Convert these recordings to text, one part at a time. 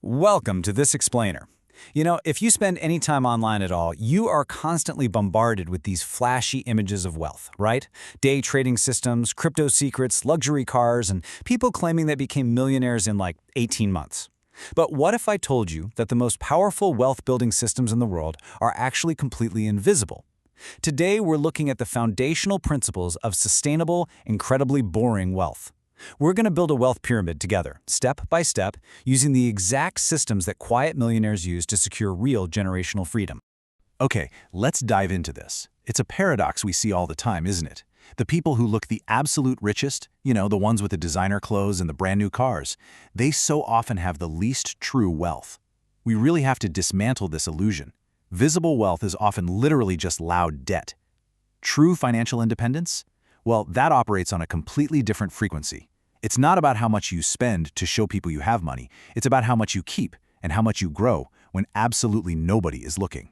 Welcome to This Explainer. You know, if you spend any time online at all, you are constantly bombarded with these flashy images of wealth, right? Day trading systems, crypto secrets, luxury cars, and people claiming they became millionaires in like 18 months. But what if I told you that the most powerful wealth-building systems in the world are actually completely invisible? Today, we're looking at the foundational principles of sustainable, incredibly boring wealth. We're going to build a wealth pyramid together, step by step, using the exact systems that quiet millionaires use to secure real generational freedom. Okay, let's dive into this. It's a paradox we see all the time, isn't it? The people who look the absolute richest, the ones with the designer clothes and the brand new cars, they so often have the least true wealth. We really have to dismantle this illusion. Visible wealth is often literally just loud debt. True financial independence? Well, that operates on a completely different frequency. It's not about how much you spend to show people you have money. It's about how much you keep and how much you grow when absolutely nobody is looking.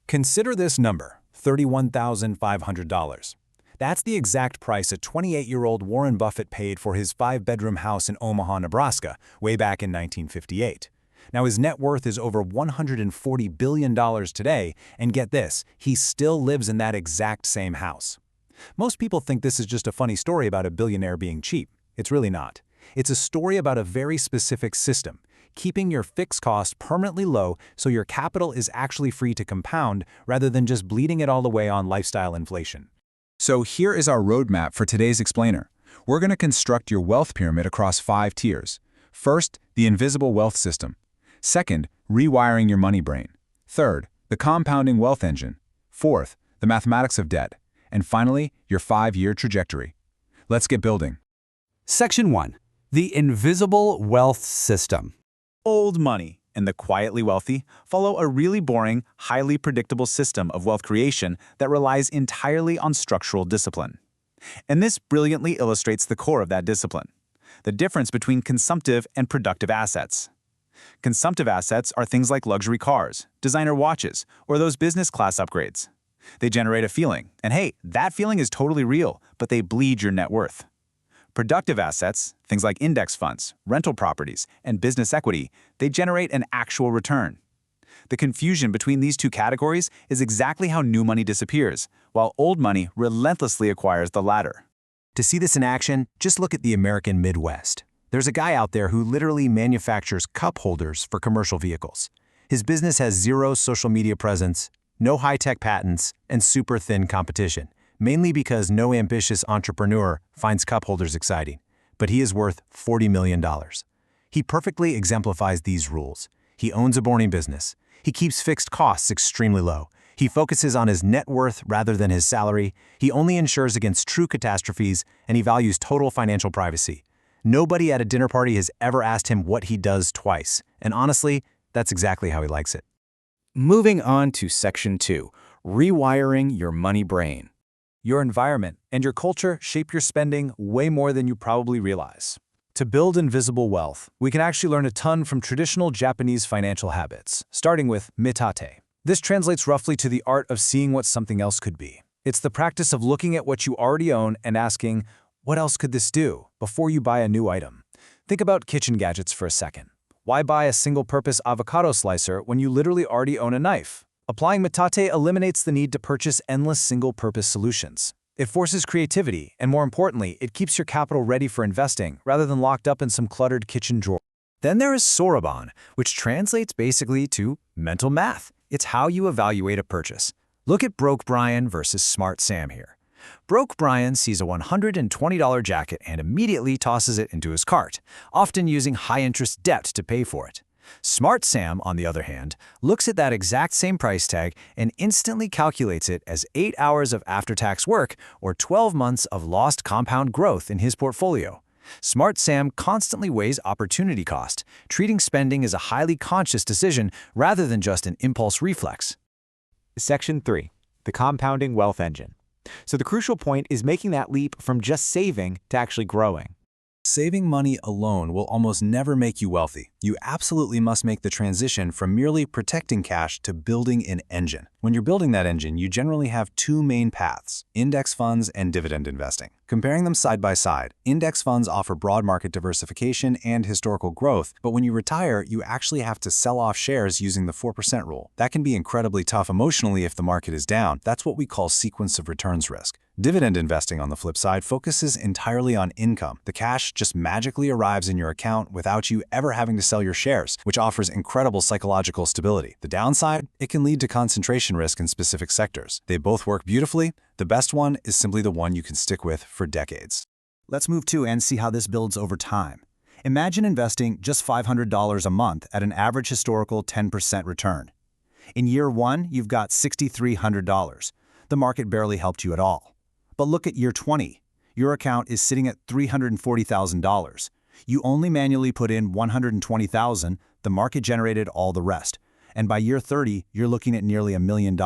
Consider this number, $31,500. That's the exact price a 28-year-old Warren Buffett paid for his 5-bedroom house in Omaha, Nebraska, way back in 1958. Now, his net worth is over $140 billion today, and get this, he still lives in that exact same house. Most people think this is just a funny story about a billionaire being cheap. It's really not. It's a story about a very specific system, keeping your fixed costs permanently low so your capital is actually free to compound rather than just bleeding it all away on lifestyle inflation. So here is our roadmap for today's explainer. We're going to construct your wealth pyramid across 5 tiers. First, the invisible wealth system. Second, rewiring your money brain. Third, the compounding wealth engine. Fourth, the mathematics of debt. And finally, your 5-year trajectory. Let's get building. Section 1. The invisible wealth system. Old money and the quietly wealthy follow a really boring, highly predictable system of wealth creation that relies entirely on structural discipline. And this brilliantly illustrates the core of that discipline, the difference between consumptive and productive assets. Consumptive assets are things like luxury cars, designer watches, or those business class upgrades. They generate a feeling, and hey, that feeling is totally real, but they bleed your net worth. Productive assets, things like index funds, rental properties, and business equity, they generate an actual return. The confusion between these two categories is exactly how new money disappears, while old money relentlessly acquires the latter. To see this in action, just look at the American Midwest. There's a guy out there who literally manufactures cup holders for commercial vehicles. His business has zero social media presence, no high-tech patents, and super thin competition, mainly because no ambitious entrepreneur finds cup holders exciting. But he is worth $40 million. He perfectly exemplifies these rules. He owns a boring business. He keeps fixed costs extremely low. He focuses on his net worth rather than his salary. He only insures against true catastrophes, and he values total financial privacy. Nobody at a dinner party has ever asked him what he does twice, and honestly, that's exactly how he likes it. Moving on to Section 2, rewiring your money brain. Your environment and your culture shape your spending way more than you probably realize. To build invisible wealth, we can actually learn a ton from traditional Japanese financial habits, starting with mitate. This translates roughly to the art of seeing what something else could be. It's the practice of looking at what you already own and asking, what else could this do, before you buy a new item? Think about kitchen gadgets for a second. Why buy a single-purpose avocado slicer when you literally already own a knife? Applying mitate eliminates the need to purchase endless single-purpose solutions. It forces creativity, and more importantly, it keeps your capital ready for investing rather than locked up in some cluttered kitchen drawer. Then there is Soroban, which translates basically to mental math. It's how you evaluate a purchase. Look at Broke Brian versus Smart Sam here. Broke Brian sees a $120 jacket and immediately tosses it into his cart, often using high-interest debt to pay for it. Smart Sam, on the other hand, looks at that exact same price tag and instantly calculates it as 8 hours of after-tax work or 12 months of lost compound growth in his portfolio. Smart Sam constantly weighs opportunity cost, treating spending as a highly conscious decision rather than just an impulse reflex. Section 3. The compounding wealth engine. So the crucial point is making that leap from just saving to actually growing. Saving money alone will almost never make you wealthy. You absolutely must make the transition from merely protecting cash to building an engine. When you're building that engine, you generally have two main paths: index funds and dividend investing. Comparing them side by side, index funds offer broad market diversification and historical growth, but when you retire, you actually have to sell off shares using the 4% rule. That can be incredibly tough emotionally if the market is down. That's what we call sequence of returns risk. Dividend investing, on the flip side, focuses entirely on income. The cash just magically arrives in your account without you ever having to sell your shares, which offers incredible psychological stability. The downside? It can lead to concentration risk in specific sectors. They both work beautifully. The best one is simply the one you can stick with for decades. Let's move to and see how this builds over time. Imagine investing just $500 a month at an average historical 10% return. In year one, you've got $6,300. The market barely helped you at all. But look at year 20. Your account is sitting at $340,000. You only manually put in $120,000, the market generated all the rest. And by year 30, you're looking at nearly $1 million.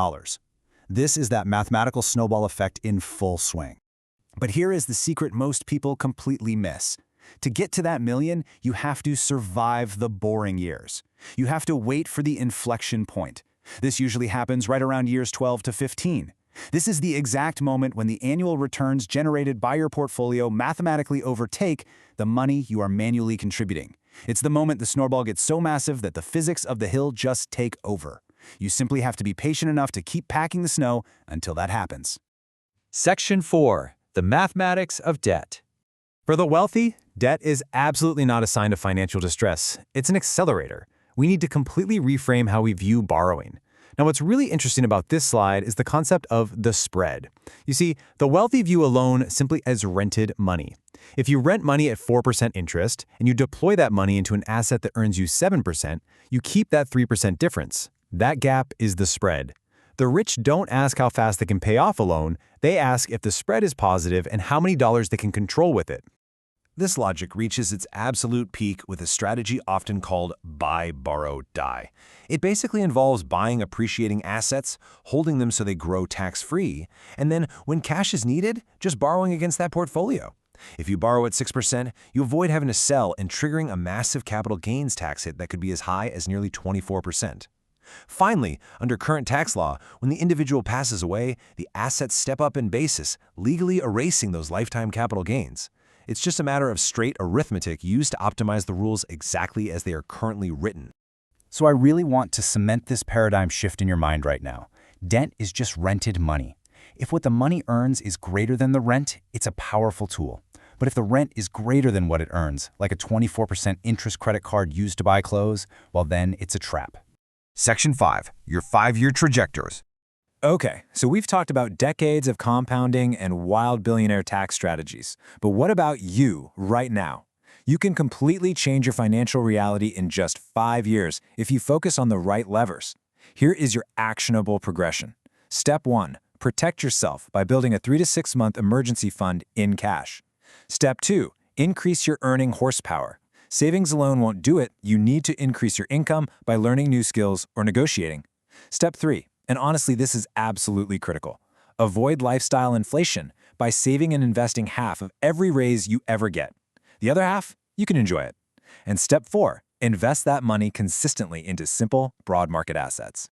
This is that mathematical snowball effect in full swing. But here is the secret most people completely miss. To get to that million, you have to survive the boring years. You have to wait for the inflection point. This usually happens right around years 12 to 15. This is the exact moment when the annual returns generated by your portfolio mathematically overtake the money you are manually contributing. It's the moment the snowball gets so massive that the physics of the hill just take over. You simply have to be patient enough to keep packing the snow until that happens. Section 4. The mathematics of debt. For the wealthy, debt is absolutely not a sign of financial distress. It's an accelerator. We need to completely reframe how we view borrowing. Now, what's really interesting about this slide is the concept of the spread. You see, the wealthy view a loan simply as rented money. If you rent money at 4% interest and you deploy that money into an asset that earns you 7%, you keep that 3% difference. That gap is the spread. The rich don't ask how fast they can pay off a loan. They ask if the spread is positive and how many dollars they can control with it. This logic reaches its absolute peak with a strategy often called buy, borrow, die. It basically involves buying appreciating assets, holding them so they grow tax-free, and then when cash is needed, just borrowing against that portfolio. If you borrow at 6%, you avoid having to sell and triggering a massive capital gains tax hit that could be as high as nearly 24%. Finally, under current tax law, when the individual passes away, the assets step up in basis, legally erasing those lifetime capital gains. It's just a matter of straight arithmetic used to optimize the rules exactly as they are currently written. So I really want to cement this paradigm shift in your mind right now. Debt is just rented money. If what the money earns is greater than the rent, it's a powerful tool. But if the rent is greater than what it earns, like a 24% interest credit card used to buy clothes, well then it's a trap. Section 5. Your 5-year trajectories. Okay, so we've talked about decades of compounding and wild billionaire tax strategies. But what about you right now? You can completely change your financial reality in just 5 years if you focus on the right levers. Here is your actionable progression. Step 1. Protect yourself by building a 3 to 6 month emergency fund in cash. Step 2. Increase your earning horsepower. Savings alone won't do it. You need to increase your income by learning new skills or negotiating. Step 3. And honestly, this is absolutely critical. Avoid lifestyle inflation by saving and investing half of every raise you ever get. The other half, you can enjoy it. And step 4, invest that money consistently into simple, broad market assets.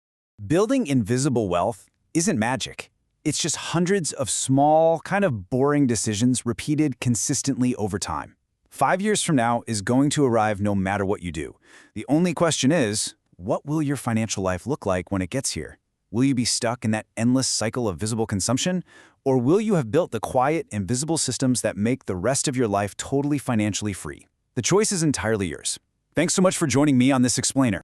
Building invisible wealth isn't magic. It's just hundreds of small, kind of boring decisions repeated consistently over time. 5 years from now is going to arrive no matter what you do. The only question is, what will your financial life look like when it gets here? Will you be stuck in that endless cycle of visible consumption? Or will you have built the quiet, invisible systems that make the rest of your life totally financially free? The choice is entirely yours. Thanks so much for joining me on this explainer.